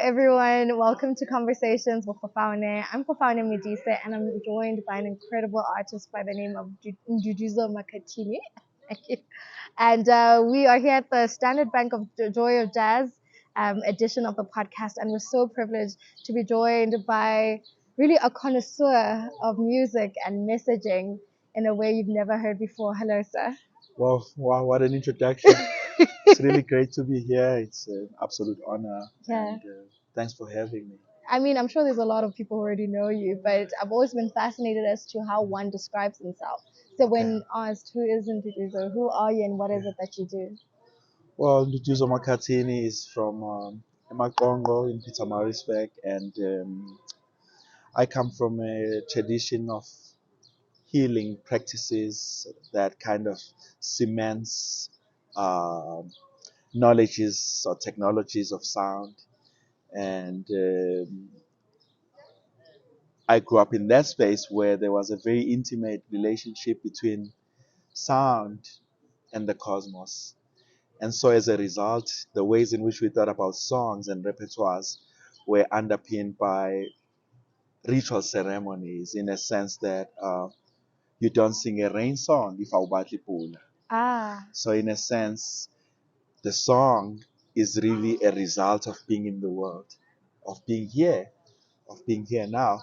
everyone. Welcome to Conversations with Fafaune. I'm Fafaune Medise, and I'm joined by an incredible artist by the name of Nduduzo Makhathini. And we are here at the Standard Bank of Joy of Jazz edition of the podcast, and we're so privileged to be joined by really a connoisseur of music and messaging in a way you've never heard before. Hello, sir. Wow, what an introduction. It's really great to be here. It's an absolute honor. Yeah. And thanks for having me. I mean, I'm sure there's a lot of people who already know you, but I've always been fascinated as to how one describes himself. So when asked who is Nduduzo, who are you and what is it that you do? Well, Nduduzo Makhathini is from Emakongo in Pietermaritzburg, and I come from a tradition of healing practices that kind of cements uh, knowledges or technologies of sound. And I grew up in that space where there was a very intimate relationship between sound and the cosmos. And so, as a result, the ways in which we thought about songs and repertoires were underpinned by ritual ceremonies, in a sense that you don't sing a rain song if awubatli pula. Ah, So, in a sense, the song is really a result of being in the world, of being here, of being here now.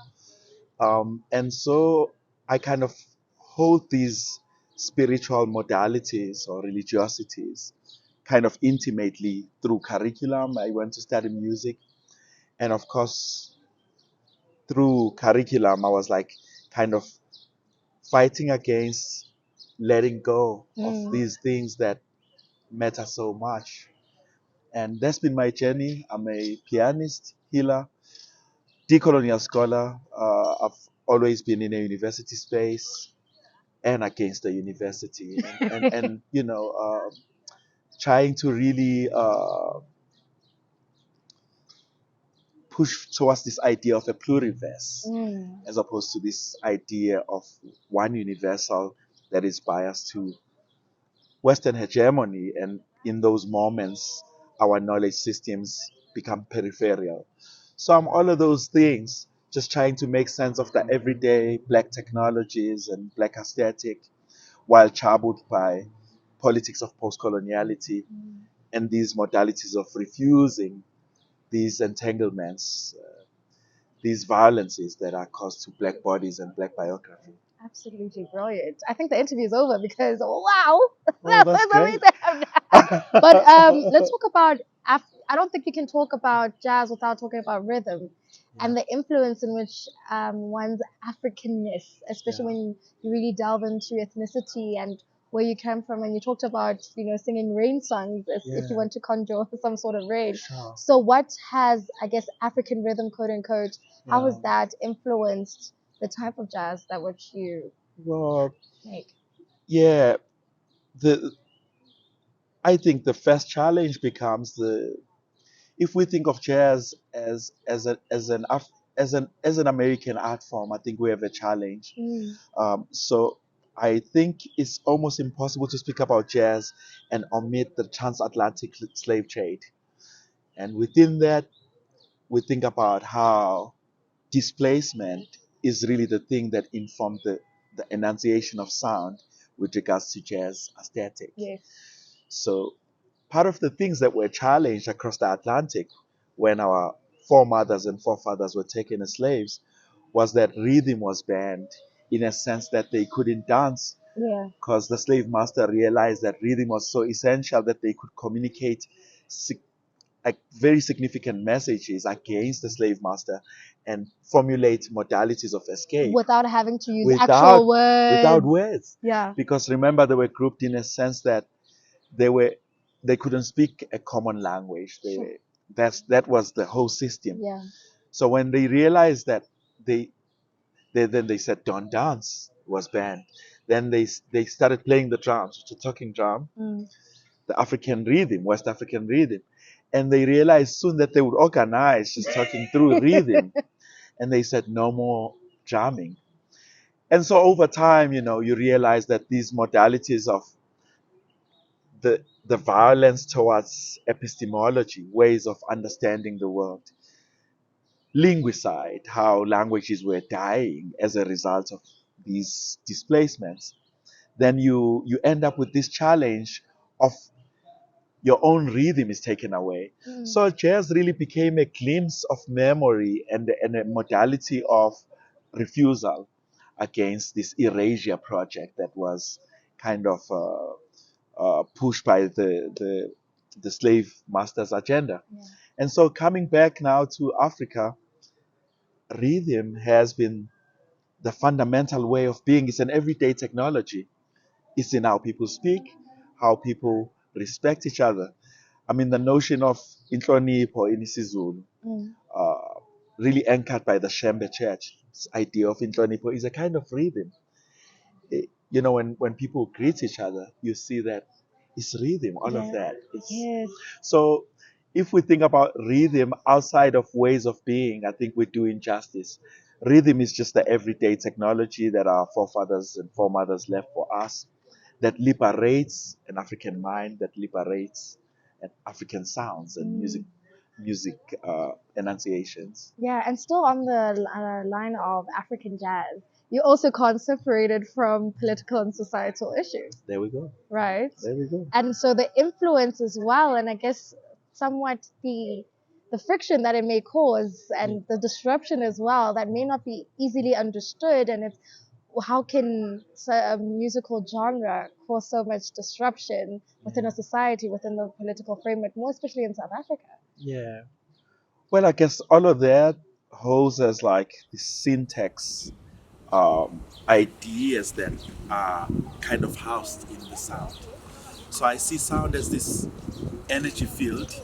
And so I kind of hold these spiritual modalities or religiosities kind of intimately through curriculum. I went to study music, and of course, through curriculum, I was like kind of fighting against letting go of these things that matter so much. And that's been my journey. I'm a pianist, healer, decolonial scholar. I've always been in a university space and against the university, and trying to really push towards this idea of a pluriverse as opposed to this idea of one universal that is biased to Western hegemony. And in those moments, our knowledge systems become peripheral. So I'm all of those things, just trying to make sense of the everyday black technologies and black aesthetic while troubled by politics of post-coloniality and these modalities of refusing these entanglements, these violences that are caused to black bodies and black biography. absolutely brilliant. I think the interview is over because wow, Oh, that that's was great. amazing. But let's talk about. I don't think you can talk about jazz without talking about rhythm and the influence in which one's Africanness, especially Yeah. when you really delve into ethnicity and where you come from. And you talked about singing rain songs if you Yeah, want to conjure some sort of rain. sure. So what has, I guess, African rhythm, quote unquote, how has Yeah. that influenced the type of jazz that which you Well, make? yeah. The I think the first challenge becomes the if we think of jazz as an American art form, I think we have a challenge. So I think it's almost impossible to speak about jazz and omit the transatlantic slave trade. And within that, we think about how displacement is really the thing that informed the enunciation of sound with regards to jazz aesthetic. Yes. So part of the things that were challenged across the Atlantic when our foremothers and forefathers were taken as slaves was that rhythm was banned in a sense that they couldn't dance Yeah. because the slave master realized that rhythm was so essential that they could communicate like very significant messages against the slave master and formulate modalities of escape Without having to use without actual words. without words. Yeah. Because remember, they were grouped in a sense that they were they couldn't speak a common language. That was the whole system. Yeah. So when they realized that they then they said don't dance was banned. Then they started playing the drums, which is a talking drum, the African rhythm, West African rhythm. And they realized soon that they would organize just talking through rhythm. And they said no more drumming. And so over time, you realize that these modalities of the violence towards epistemology, ways of understanding the world, linguicide, how languages were dying as a result of these displacements, then you end up with this challenge of your own rhythm is taken away. So jazz really became a glimpse of memory and a modality of refusal against this erasure project that was kind of pushed by the slave masters' agenda. Yeah. And so coming back now to Africa, rhythm has been the fundamental way of being. It's an everyday technology. It's in how people speak, how people respect each other. I mean, the notion of inhlonipho in isiZulu, Mm. uh, really anchored by the Shembe Church, this idea of inhlonipho is a kind of rhythm. You know, when people greet each other, you see that it's rhythm, all of Yeah. that. It's, Yes. so if we think about rhythm outside of ways of being, I think we're doing justice. Rhythm is just the everyday technology that our forefathers and foremothers left for us that liberates an African mind, that liberates an African sounds and Mm. music enunciations. Yeah, and still on the line of African jazz, you also can't separate it from political and societal issues, There we go. right? There we go. And so the influence as well, and I guess somewhat the friction that it may cause and the disruption as well that may not be easily understood, and it's how can a musical genre cause so much disruption within a society, within the political framework, more especially in South Africa? Yeah. Well, I guess all of that holds as like the syntax ideas that are kind of housed in the sound. So I see sound as this energy field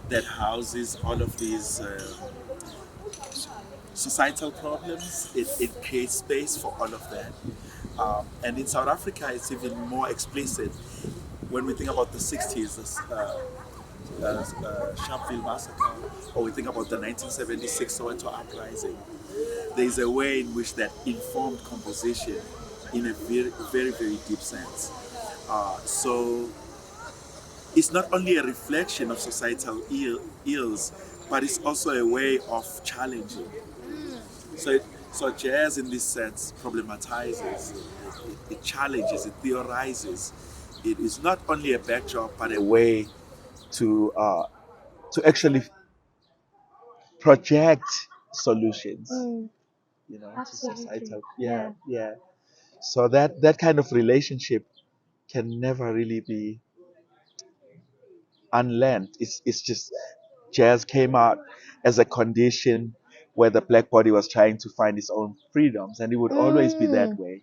that houses all of these societal problems. It creates space for all of that. And in South Africa, it's even more explicit when we think about the 60s, Sharpeville massacre, or we think about the 1976 Soweto uprising. There is a way in which that informed composition in a very, very, very deep sense. So it's not only a reflection of societal ills, but it's also a way of challenging. So, so jazz in this sense problematizes, it challenges, it theorizes. It is not only a backdrop, but a way to actually project solutions, Mm, to absolutely. societal. Yeah, Yeah. yeah. So that kind of relationship can never really be unlearned. It's just jazz came out as a condition where the black body was trying to find its own freedoms, and it would always be that Mm, way.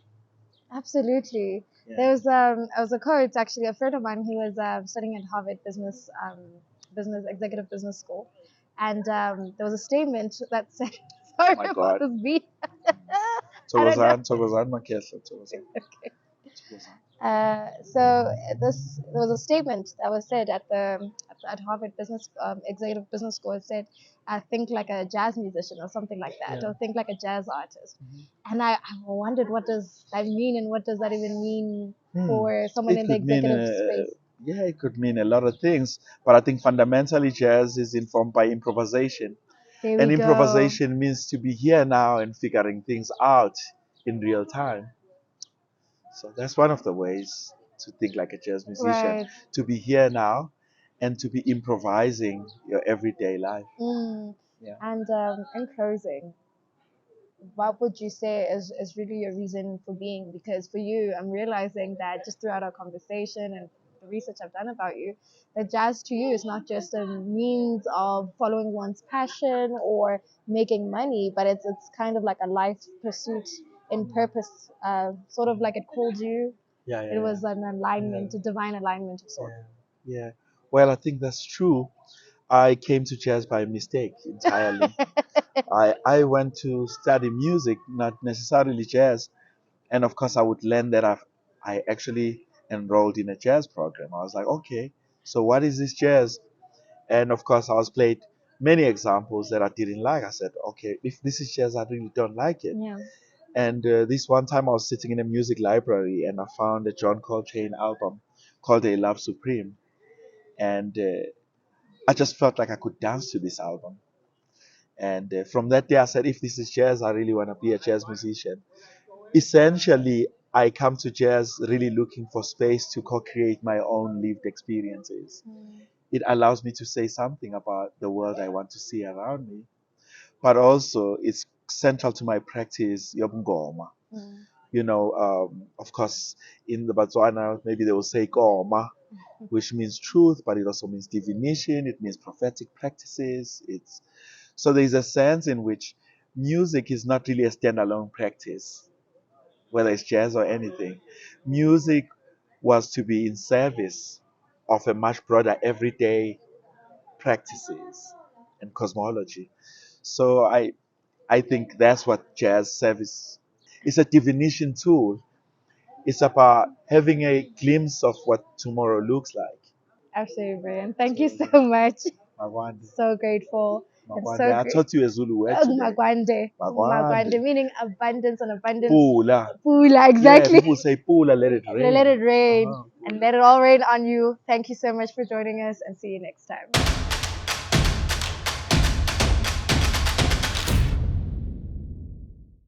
absolutely. Yeah. There was a quote, actually, a friend of mine, he was studying at Harvard executive business school, and there was a statement that said, Oh sorry my about God. this beat. I don't know. Thokozan Makhehle, Thokozan. Okay. Thokozan. So there was a statement that was said at Harvard Business Executive Business School. It said, "Think like a jazz musician" or something like that, Yeah. or "Think like a jazz artist." Mhm. And I wondered, what does that mean, and what does that even mean Hmm. for someone It in the could mean, executive space? yeah, it could mean a lot of things. But I think fundamentally, jazz is informed by improvisation. There we And go. improvisation means to be here now and figuring things out in real time. So that's one of the ways to think like a jazz musician, Right. to be here now and to be improvising your everyday life. Mm. Yeah. And in closing, what would you say is really your reason for being? Because for you, I'm realizing that just throughout our conversation and the research I've done about you, that jazz to you is not just a means of following one's passion or making money, but it's kind of like a life pursuit in purpose, sort of like it called you. Yeah, It yeah, was an yeah. alignment, a divine alignment of sorts. Yeah. Yeah. Well, I think that's true. I came to jazz by mistake entirely. I went to study music, not necessarily jazz. And of course, I would learn that I actually enrolled in a jazz program. I was like, okay, so what is this jazz? And of course, I was played many examples that I didn't like. I said, okay, if this is jazz, I really don't like it. Yeah. And this one time I was sitting in a music library and I found a John Coltrane album called A Love Supreme. And I just felt like I could dance to this album. And from that day, I said, if this is jazz, I really want to be a jazz musician. Essentially, I come to jazz really looking for space to co-create my own lived experiences. It allows me to say something about the world I want to see around me, but also it's central to my practice, yobungoma. Of course, in the Botswana, maybe they will say goma, which means truth, but it also means divination. It means prophetic practices. So there's a sense in which music is not really a standalone practice, whether it's jazz or anything. Music was to be in service of a much broader everyday practices and cosmology. So I think that's what jazz service is, a divination tool. It's about having a glimpse of what tomorrow looks like. Absolutely brilliant. Thank you so much. Magwande. So grateful. And Magwande. so I great. taught you a Zulu word today. Magwande. Magwande, Magwande. meaning abundance and abundance. Pula. Pula, Yeah, exactly. people say pula, let it rain. Let it rain. Uh-huh. And let it all rain on you. Thank you so much for joining us and see you next time.